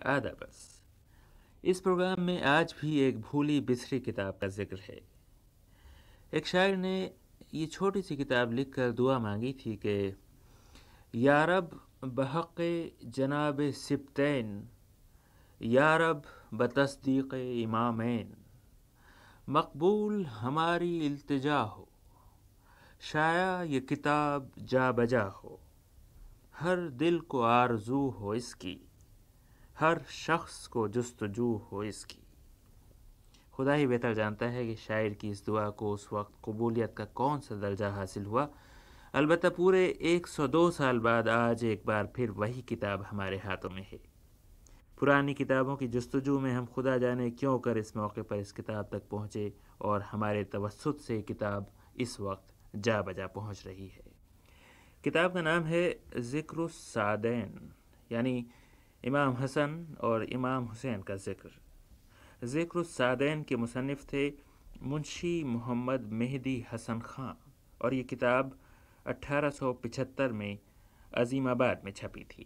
आदाबस। इस प्रोग्राम में आज भी एक भूली बिसरी किताब का जिक्र है। एक शायर ने ये छोटी सी किताब लिखकर दुआ मांगी थी कि या रब बहक़ जनाब सिब्तैन, या रब बतस्दीक़ इमामैन, मकबूल हमारी इल्तिजा हो, शाया ये किताब जा बजा हो, हर दिल को आरज़ू हो इसकी, हर शख्स को जुस्तजू हो इसकी। खुदा ही बेहतर जानता है कि शायर की इस दुआ को उस वक्त कबूलियत का कौन सा दर्जा हासिल हुआ। अलबत्ता पूरे 102 साल बाद आज एक बार फिर वही किताब हमारे हाथों में है। पुरानी किताबों की जुस्तजू में हम खुदा जाने क्यों कर इस मौके पर इस किताब तक पहुँचे और हमारे तवस्सुत से किताब इस वक्त जा बजा पहुँच रही है। किताब का नाम है ज़िक्रुस सादैन, यानी इमाम हसन और इमाम हुसैन का ज़िक्र। ज़िक्रुस सादैन के मुसन्निफ़ थे मुंशी मोहम्मद मेहदी हसन खां और ये किताब 1875 में अज़ीमाबाद में छपी थी।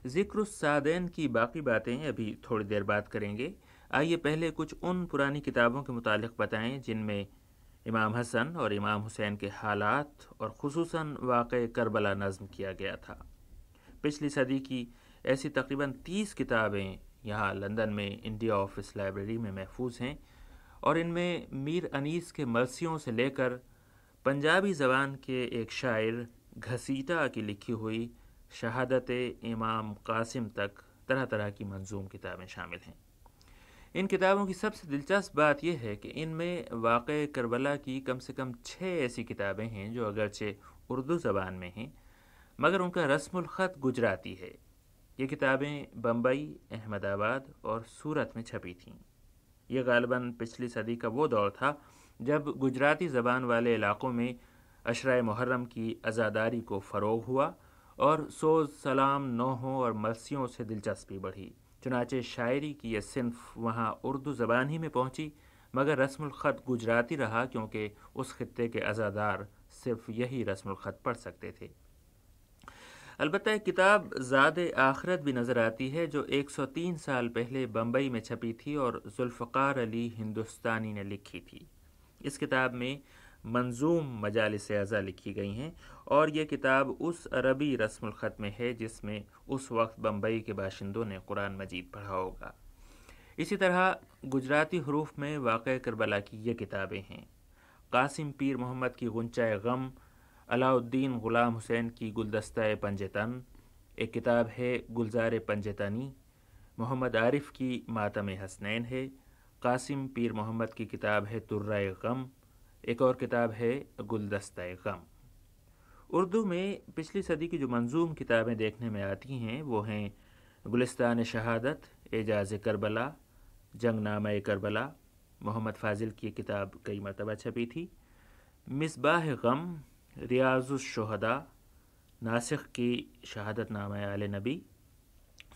ज़िक्रुस सादैन की बाकी बातें अभी थोड़ी देर बाद करेंगे। आइए पहले कुछ उन पुरानी किताबों के मुतालिक बताएं जिनमें इमाम हसन और इमाम हुसैन के हालात और ख़ुसूसन वाक़े करबला नज़्म किया गया था। पिछली सदी की ऐसी तकरीबन 30 किताबें यहाँ लंदन में इंडिया ऑफिस लाइब्रेरी में महफूज हैं और इनमें मीर अनीस के मरसियों से लेकर पंजाबी ज़बान के एक शायर घसीटा की लिखी हुई शहादत इमाम कासिम तक तरह तरह की मंजूम किताबें शामिल हैं। इन किताबों की सबसे दिलचस्प बात यह है कि इनमें वाक़े करबला की कम से कम 6 ऐसी किताबें हैं जो अगरचे उर्दू ज़बान में हैं मगर उनका रस्मुल ख़त गुजराती है। ये किताबें बम्बई, अहमदाबाद और सूरत में छपी थीं। ये ग़ालिबन पिछली सदी का वो दौर था जब गुजराती ज़बान वाले इलाक़ों में अशराए मुहर्रम की अज़ादारी को फ़रोग़ हुआ और सोज़, सलाम, नोहों और मरसियों से दिलचस्पी बढ़ी। चुनाचे शायरी की यह सिन्फ़ वहाँ उर्दू ज़बान ही में पहुँची मगर रस्मुल ख़त गुजराती रहा क्योंकि उस खित्ते के अज़ादार सिर्फ़ यही रस्मुल ख़त पढ़ सकते थे। अलबत्ता एक किताब ज़ाद आखिरत भी नज़र आती है जो 103 साल पहले बम्बई में छपी थी और ज़ुल्फ़कार अली हिंदुस्तानी ने लिखी थी। इस किताब में मंजूम मजालिस अज़ा लिखी गई हैं और यह किताब उस अरबी रस्मुल ख़त में है जिसमें उस वक्त बम्बई के बाशिंदों ने कुरान मजीद पढ़ा होगा। इसी तरह गुजराती हरूफ में वाक़े करबला की ये किताबें हैं। कासिम पीर मोहम्मद की गुंचाए गम, अलाउद्दीन ग़ुलाम हुसैन की गुलदस्ता पंजतन, एक किताब है गुलजार पंजतनी, मोहम्मद आरिफ की मातम हसनैन है, कासिम पीर मोहम्मद की किताब है तुर्राए गम, एक और किताब है गुलदस्ता गम। उर्दू में पिछली सदी की जो मंजूम किताबें देखने में आती हैं वो हैं गुलिस्तान शहादत, एजाज़ करबला, जंगनामा करबला, मोहम्मद फ़ाज़िल की किताब कई मरतबा छपी थी, मिसबाह गम, रियाज़ुश शुहदा, नासिख की शहादत नामा आले नबी,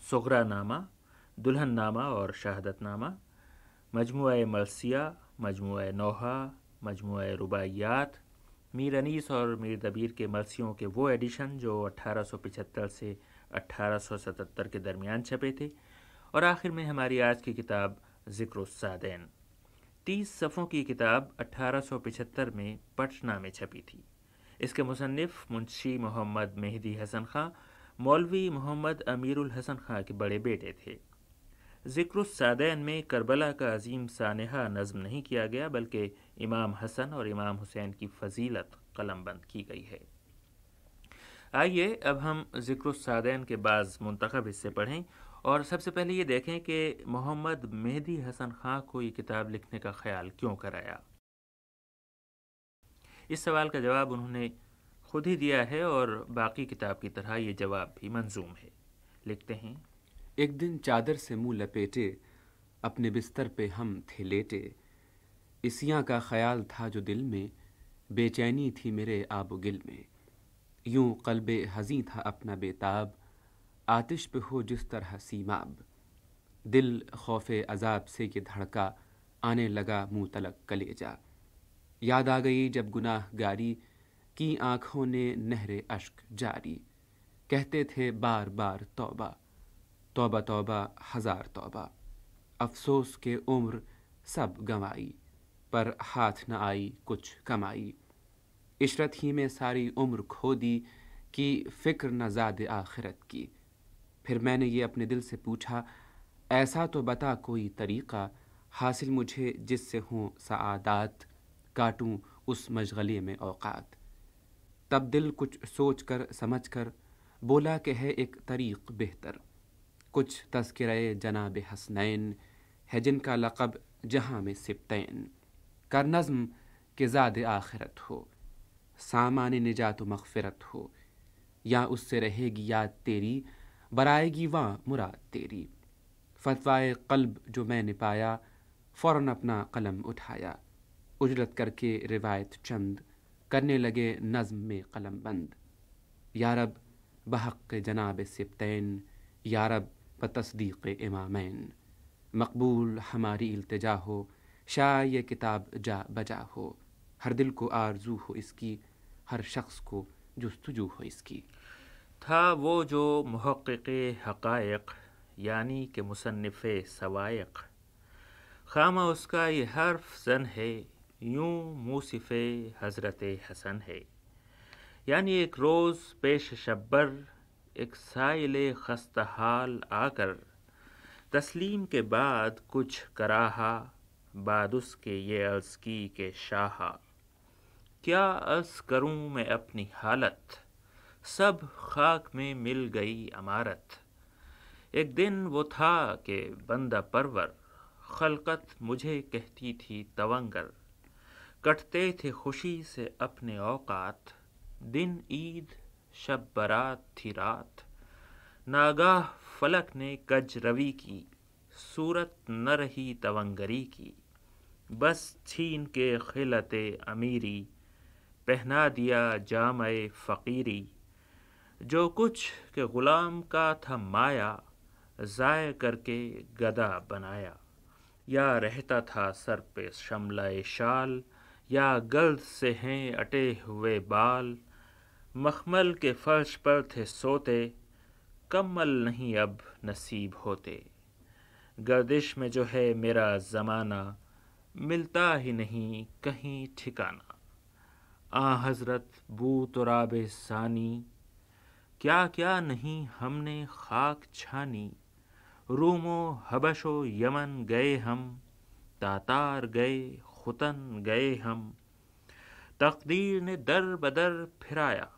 सुग़रा नामा, दुल्हन नामा और शहादत नामा, मजमुआ मरसिया, मजमुआ नोहा, मजमुआ रुबाइयात, मीर अनीस और मीर दबीर के मरसियों के वो एडिशन जो 1875 से 1877 के दरमियान छपे थे, और आखिर में हमारी आज की किताब ज़िक्रुस सादैन। 30 सफ़ों की किताब 1875 में पटना में छपी थी। इसके मुसन्निफ़ मुंशी मोहम्मद मेहदी हसन खां मौलवी मोहम्मद अमीरुल हसन खां के बड़े बेटे थे। ज़िक्रुस सादैन में करबला का अजीम सानहा नज़्म नहीं किया गया बल्कि इमाम हसन और इमाम हुसैन की फ़जीलत कलमबंद की गई है। आइए अब हम ज़िक्रुस सादैन के बाज़ मुंतखब हिस्से पढ़ें और सबसे पहले ये देखें कि मोहम्मद मेहदी हसन खां को ये किताब लिखने का ख्याल क्यों कराया। इस सवाल का जवाब उन्होंने खुद ही दिया है और बाकी किताब की तरह ये जवाब भी मंजूम है। लिखते हैं, एक दिन चादर से मुंह लपेटे अपने बिस्तर पे हम थे लेटे, इसियां का ख्याल था जो दिल में, बेचैनी थी मेरे आबो गिल में, यूं क़ल्बे हज़ीं था अपना बेताब, आतिश पे हो जिस तरह सीमाब, दिल खौफे अजाब से ये धड़का, आने लगा मुँह तलक कलेजा, याद आ गई जब गुनाहगारी की आँखों ने नहरे अश्क जारी, कहते थे बार बार तौबा, तौबा तौबा हजार तौबा। अफसोस के उम्र सब गंवाई, पर हाथ न आई कुछ कमाई। इशरत ही में सारी उम्र खो दी, कि फ़िक्र न ज़ाद आखिरत की। फिर मैंने ये अपने दिल से पूछा, ऐसा तो बता कोई तरीक़ा, हासिल मुझे जिससे हों सआदात, काटूं उस मशगले में औक़ात। तब दिल कुछ सोच कर समझ कर बोला कि है एक तरीक़ बेहतर। कुछ तज़किरे जनाब हसनैन है, जिनका लक़ब जहाँ में सिब्तैन। कर नज़्म के ज़ाद आखिरत हो, सामान निजात मग़फ़िरत हो। या उससे रहेगी याद तेरी, बराएगी वहाँ मुराद तेरी। फ़तवाए क़ल्ब जो मैंने पाया, फ़ौरन अपना कलम उठाया। उजरत करके रिवायत चंद, करने लगे नज़्म में कलम बंद। या रब बहक़ जनाब सिब्तैन, या रब बतस्दीक़ इमामैन। मकबूल हमारी इल्तिजा हो, शायद ये किताब जा बजा हो। हर दिल को आरज़ू हो इसकी, हर शख्स को जुस्तजू हो इसकी। था वो जो मुहक़्क़िक़े हक़ाइक़, यानी कि मुसन्निफ़े सवाइक़। खामा उसका ये हर्फ ज़न है, यूं मूसिफ़े हज़रत हसन है। यानी एक रोज़ पेश शब्बर एक साइले खस्ता हाल आकर, तस्लीम के बाद कुछ कराहा, बाद उसके ये अर्ज़ की के शाहा। क्या अर्ज़ करूं मैं अपनी हालत, सब खाक में मिल गई अमारत। एक दिन वो था कि बंदा परवर, खलकत मुझे कहती थी तवंगर। कटते थे खुशी से अपने औकात, दिन ईद शब बरात थी रात। नागाह फलक ने कज रवि की, सूरत न रही तवंगरी की। बस छीन के खिलते अमीरी, पहना दिया जामे फ़कीरी। जो कुछ के ग़ुलाम का था माया, ज़ाय करके गदा बनाया। या रहता था सर पे शमलाए शाल, या गल्द से हैं अटे हुए बाल। मखमल के फर्श पर थे सोते, कम्मल नहीं अब नसीब होते। गर्दिश में जो है मेरा ज़माना, मिलता ही नहीं कहीं ठिकाना। आ हज़रत बू तुराबे सानी, क्या क्या नहीं हमने खाक छानी। रूमो हबशो यमन गए हम, तातार गए खुतन गए हम। तक़दीर ने दर बदर फिराया,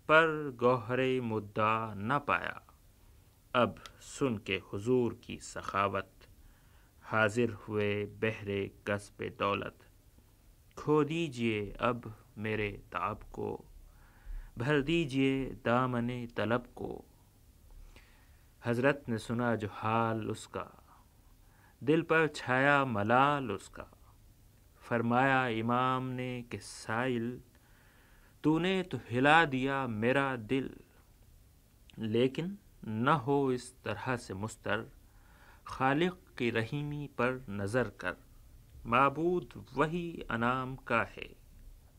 पर गौहरे मुद्दा न पाया। अब सुन के हुजूर की सखावत, हाजिर हुए बहरे कस्बे दौलत। खो दीजिए अब मेरे ताब को, भर दीजिए दामने तलब को। हज़रत ने सुना जो हाल उसका, दिल पर छाया मलाल उसका। फरमाया इमाम ने कि साइल, तूने तो हिला दिया मेरा दिल। लेकिन न हो इस तरह से मुस्तर, खालिक की रहीमी पर नज़र कर। माबूद वही अनाम का है,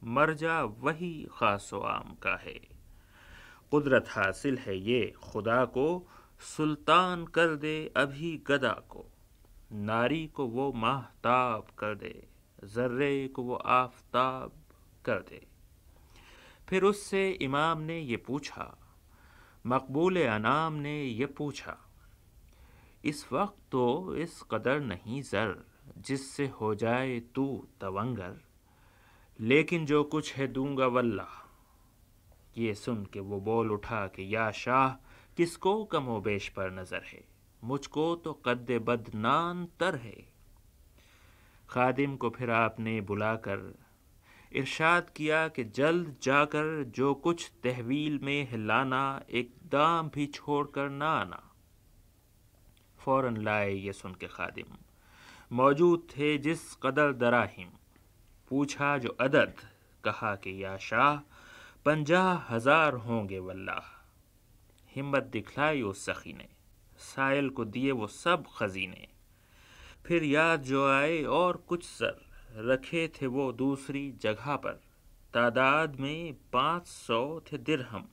मरजा वही खासो आम का है। कुदरत हासिल है ये खुदा को, सुल्तान कर दे अभी गदा को। नारी को वो माहताब कर दे, ज़र्रे को वो आफ़ताब कर दे। फिर उससे इमाम ने ये पूछा, मकबूल अनाम ने ये पूछा, इस वक्त तो इस कदर नहीं ज़र, जिससे हो जाए तू तवंगर। लेकिन जो कुछ है दूंगा वल्लाह। ये सुन के वो बोल उठा कि या शाह, किसको कमो बेश पर नज़र है, मुझको तो कद्दे बदनान तर है। खादिम को फिर आपने बुलाकर इरशाद किया कि जल्द जाकर जो कुछ तहवील में है लाना, एक दाम भी छोड़ कर ना आना। फ़ौरन लाए ये सुन के खादिम, मौजूद थे जिस कदर दराहिम। पूछा जो अदद, कहा कि या शाह 50,000 होंगे वल्लाह। हिम्मत दिखलाई उस सखी ने, साइल को दिए वो सब खजीने। फिर याद जो आए और कुछ सर, रखे थे वो दूसरी जगह पर। तादाद में 500 थे दिरहम,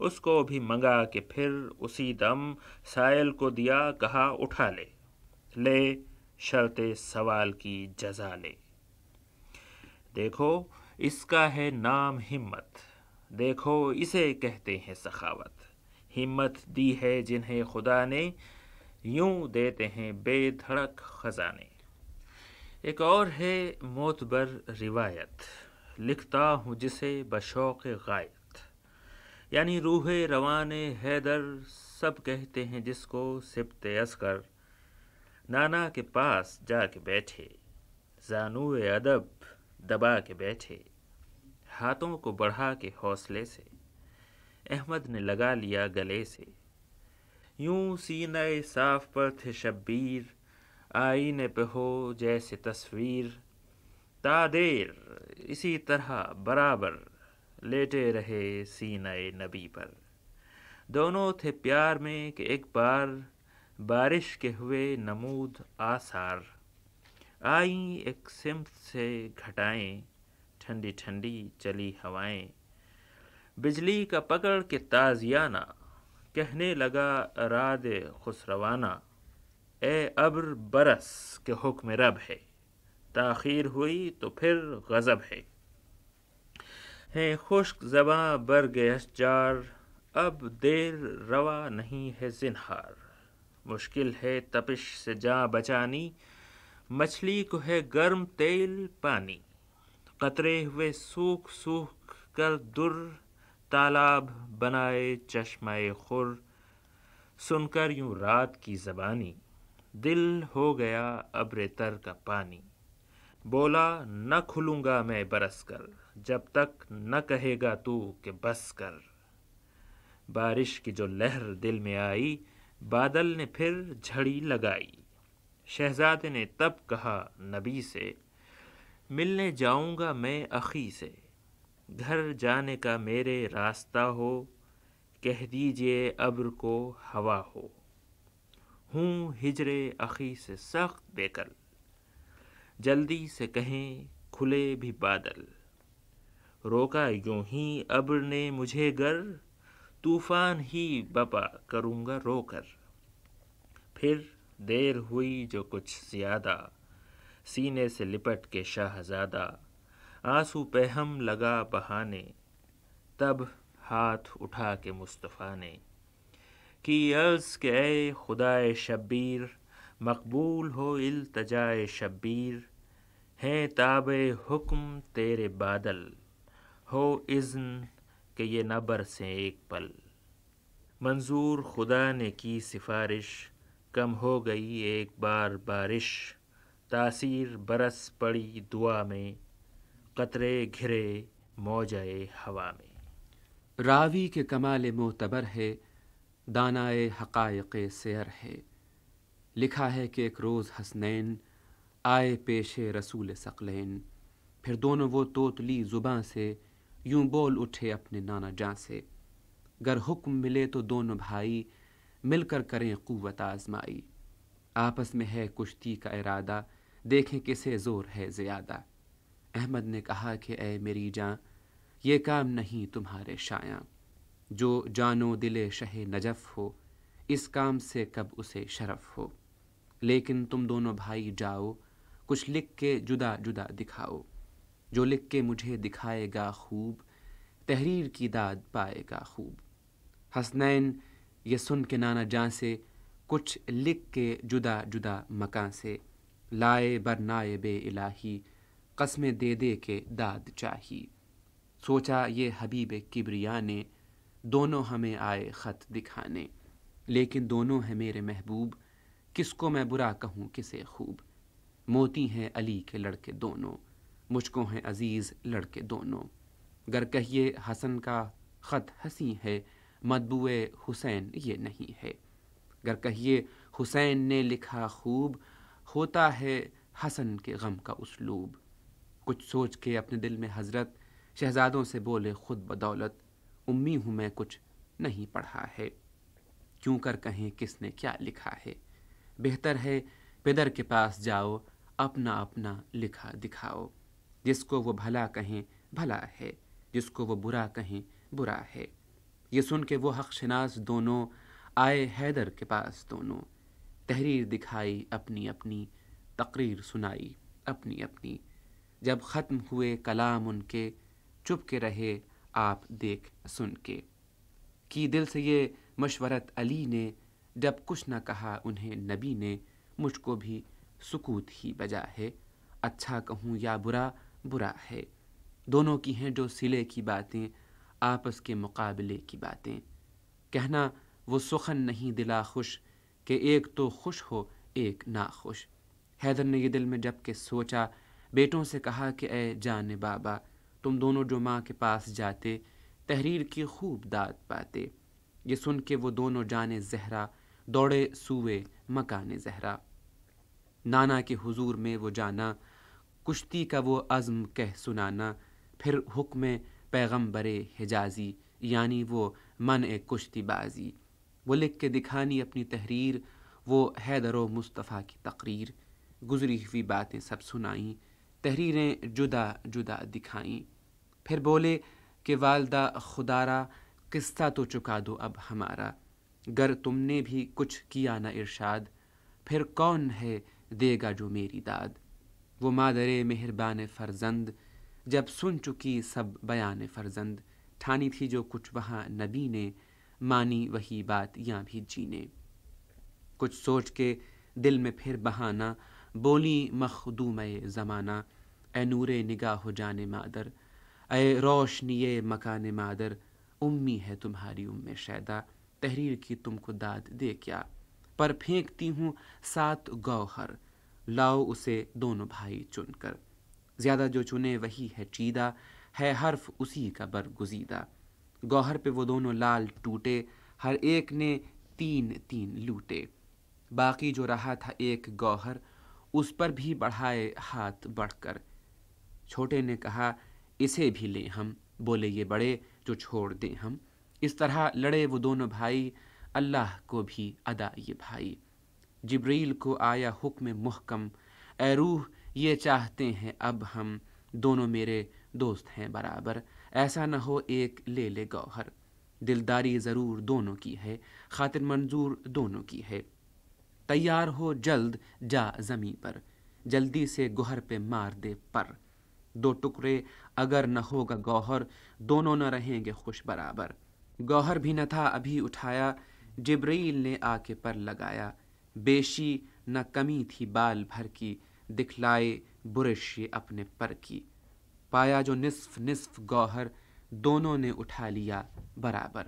اس کو بھی منگا کہ پھر اسی دم سائل کو دیا، کہا اٹھا لے شرط سوال کی جزا لے۔ دیکھو اس کا ہے نام ہمت، دیکھو اسے کہتے ہیں سخاوت، ہمت دی ہے جنہیں خدا نے، یوں دیتے ہیں بے دھڑک خزانے۔ ایک اور ہے معتبر روایت، لکھتا ہوں جسے بشوق غایت، یعنی روح روان حیدر سب کہتے ہیں جس کو سبط اصغر، نانا کے پاس جا کے بیٹھے، زانو ادب دبا کے بیٹھے، ہاتھوں کو بڑھا کے حوصلے سے، احمد نے لگا لیا گلے سے، یوں سینہ صاف پر تھے شبیر، آئینے پہ ہو جیسے تصویر، تا دیر اسی طرح برابر لیٹے رہے سینہ نبی پر۔ دونوں تھے پیار میں کہ ایک بار بارش کے ہوئے نمود آثار، آئیں ایک سمت سے گھٹائیں، ٹھنڈی ٹھنڈی چلی ہوائیں، بجلی کا پکڑ کے تازیانہ، کہنے لگا راد خسروانہ، اے ابر برس کے حکم رب ہے، تاخیر ہوئی تو پھر غضب ہے خشک زباں برگ اشجار، اب دیر روا نہیں ہے زنہار، مشکل ہے تپش سے جاں بچانی، مچھلی کو ہے گرم تیل پانی، قطرے ہوئے سوکھ سوکھ کر در، تالاب بنائے چشمہ خور، سن کر یوں رات کی زبانی، دل ہو گیا ابر تر کا پانی، بولا نہ کھلوں گا میں برس کر، جب تک نہ کہے گا تو کہ بس کر۔ بارش کی جو لہر دل میں آئی، بادل نے پھر جھڑی لگائی، شہزادے نے تب کہا نبی سے، ملنے جاؤں گا میں اخی سے، گھر جانے کا میرے راستہ ہو، کہہ دیجئے ابر کو ہوا ہو، ہوں ہجر اخی سے سخت بے کل، جلدی سے کہیں کھلے بھی بادل، روکا یوں ہی ابر نے مجھے گر، طوفان ہی بپا کروں گا رو کر۔ پھر دیر ہوئی جو کچھ زیادہ، سینے سے لپٹ کے شہزادہ، آنسو پہ ہم لگا بہانے، تب ہاتھ اٹھا کے مصطفیٰ نے کی عرض کہ اے خدائے شبیر، مقبول ہو التجائے شبیر، ہیں تابع حکم تیرے بادل، ہو اذن کہ یہ نہ برسیں ایک پل، منظور خدا نے کی سفارش، کم ہو گئی ایک بار بارش، تاثیر برس پڑی دعا میں، قطرے گھرے موجۂ ہوا میں۔ راوی کے کمال معتبر ہے، دانائے حقائق سیر ہے، لکھا ہے کہ ایک روز حسنین آئے پیش رسول ثقلین، پھر دونوں وہ توتلی زباں سے یوں بول اٹھے اپنے نانا جاں سے، گر حکم ملے تو دونوں بھائی مل کر کریں قوت آزمائی، آپس میں ہے کشتی کا ارادہ، دیکھیں کسے زور ہے زیادہ۔ احمد نے کہا کہ اے میری جاں، یہ کام نہیں تمہارے شایاں، جو جانو دل شہ نجف ہو، اس کام سے کب اسے شرف ہو، لیکن تم دونوں بھائی جاؤ، کچھ لکھ کے جدا جدا دکھاؤ، جو لکھ کے مجھے دکھائے گا خوب، تحریر کی داد پائے گا خوب۔ حسنین یہ سن کے نانا جاں سے کچھ لکھ کے جدا جدا مکان سے، لائے بر نائب الہی، قسمیں دے دے کے داد چاہی، سوچا یہ حبیب کبریا نے، دونوں ہمیں آئے خط دکھانے، لیکن دونوں ہیں میرے محبوب، کس کو میں برا کہوں کسے خوب، موتی ہیں علی کے لڑکے دونوں، مجھ کو ہیں عزیز لڑکے دونوں، گر کہیے حسن کا خط حسین ہے، مطبوع حسین یہ نہیں ہے، گر کہیے حسین نے لکھا خوب، ہوتا ہے حسن کے غم کا اسلوب۔ کچھ سوچ کے اپنے دل میں حضرت شہزادوں سے بولے خود بدولت، امی ہوں میں کچھ نہیں پڑھا ہے، کیوں کر کہیں کس نے کیا لکھا ہے، بہتر ہے پدر کے پاس جاؤ، اپنا اپنا لکھا دکھاؤ، جس کو وہ بھلا کہیں بھلا ہے، جس کو وہ برا کہیں برا ہے، یہ سن کے وہ حق شناس دونوں آئے حیدر کے پاس دونوں، تحریر دکھائی اپنی اپنی، تقریر سنائی اپنی اپنی۔ جب ختم ہوئے کلام ان کے، چپ کے رہے آپ دیکھ سن کے۔ کی دل سے یہ مشورت علی نے، جب کچھ نہ کہا انہیں نبی نے، مجھ کو بھی سکوت ہی بجا ہے، اچھا کہوں یا برا برا ہے۔ دونوں کی ہیں جو صلے کی باتیں، آپس کے مقابلے کی باتیں۔ کہنا وہ سخن نہیں دلا خوش، کہ ایک تو خوش ہو ایک ناخوش۔ حیدر نے یہ دل میں جب کہ سوچا، بیٹوں سے کہا کہ اے جان بابا، تم دونوں جو ماں کے پاس جاتے، تحریر کی خوب داد پاتے۔ یہ سن کے وہ دونوں جان زہرا، دوڑے سوئے مکان زہرا۔ نانا کے حضور میں وہ جانا، کشتی کا وہ عزم کہہ سنانا۔ پھر حکم پیغمبر حجازی، یعنی وہ منع کشتی بازی۔ وہ لکھ کے دکھانی اپنی تحریر، وہ حیدر و مصطفیٰ کی تقریر۔ گزری ہوئی باتیں سب سنائیں، تحریریں جدا جدا دکھائیں۔ پھر بولے کہ والدہ خدارا، قصہ تو چکا دو اب ہمارا۔ گر تم نے بھی کچھ کیا نہ ارشاد، پھر کون ہے دے گا جو میری داد۔ وہ مادر مہربان فرزند، جب سن چکی سب بیان فرزند۔ ٹھانی تھی جو کچھ وہاں نبی نے، مانی وہی بات یہاں بھی جی نے۔ کچھ سوچ کے دل میں پھر بہانہ، بولی مخدومِ زمانہ، اے نور نگاہ و جان مادر، اے روشنی مکان مادر۔ امی ہے تمہاری شیدا، تحریر کی تم کو داد دے کیا۔ پر پھینکتی ہوں 7 گوہر، لاؤ اسے دونوں بھائی چن کر۔ زیادہ جو چنے وہی ہے چیدہ، ہے حرف اسی کا برگزیدہ۔ گوہر پہ وہ دونوں لال ٹوٹے، ہر ایک نے 3 3 لوٹے۔ باقی جو رہا تھا ایک گوہر، اس پر بھی بڑھائے ہاتھ بڑھ کر۔ چھوٹے نے کہا اسے بھی لیں ہم، بولے یہ بڑے جو چھوڑ دیں ہم۔ اس طرح لڑے وہ دونوں بھائی، اللہ کو بھی ادا یہ بھائی۔ جبریل کو آیا حکم محکم، اے روح یہ چاہتے ہیں اب ہم، دونوں میرے دوست ہیں برابر، ایسا نہ ہو ایک لے لے گوہر۔ دلداری ضرور دونوں کی ہے، خاطر منظور دونوں کی ہے۔ تیار ہو جلد جا زمیں پر، جلدی سے گوہر پہ مار دے پر۔ 2 ٹکڑے اگر نہ ہوگا گوہر، دونوں نہ رہیں گے خوش برابر۔ گوہر بھی نہ تھا ابھی اٹھایا، جبریل نے آ کے پر لگایا۔ بیشی نہ کمی تھی بال بھر کی، دکھلائے برش اپنے پر کی۔ پایا جو نصف نصف گوہر، دونوں نے اٹھا لیا برابر۔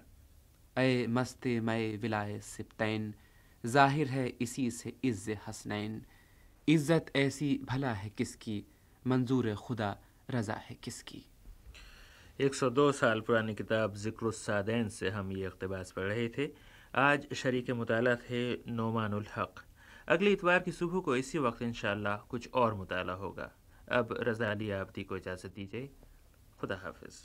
اے مست مے ولائے سبتین، ظاہر ہے اسی سے عز حسنین۔ عزت ایسی بھلا ہے کس کی، منظور خدا رضا ہے کس کی۔ 102 سال پرانی کتاب ذکر السادین سے ہم یہ اقتباس پڑھ رہے تھے۔ آج شریک مطالعہ تھے نعمان الحق۔ اگلی اتوار کی صبح کو اسی وقت انشاءاللہ کچھ اور مطالعہ ہوگا۔ اب رضا علی آبدی کو اجازت دیجیے، خدا حافظ۔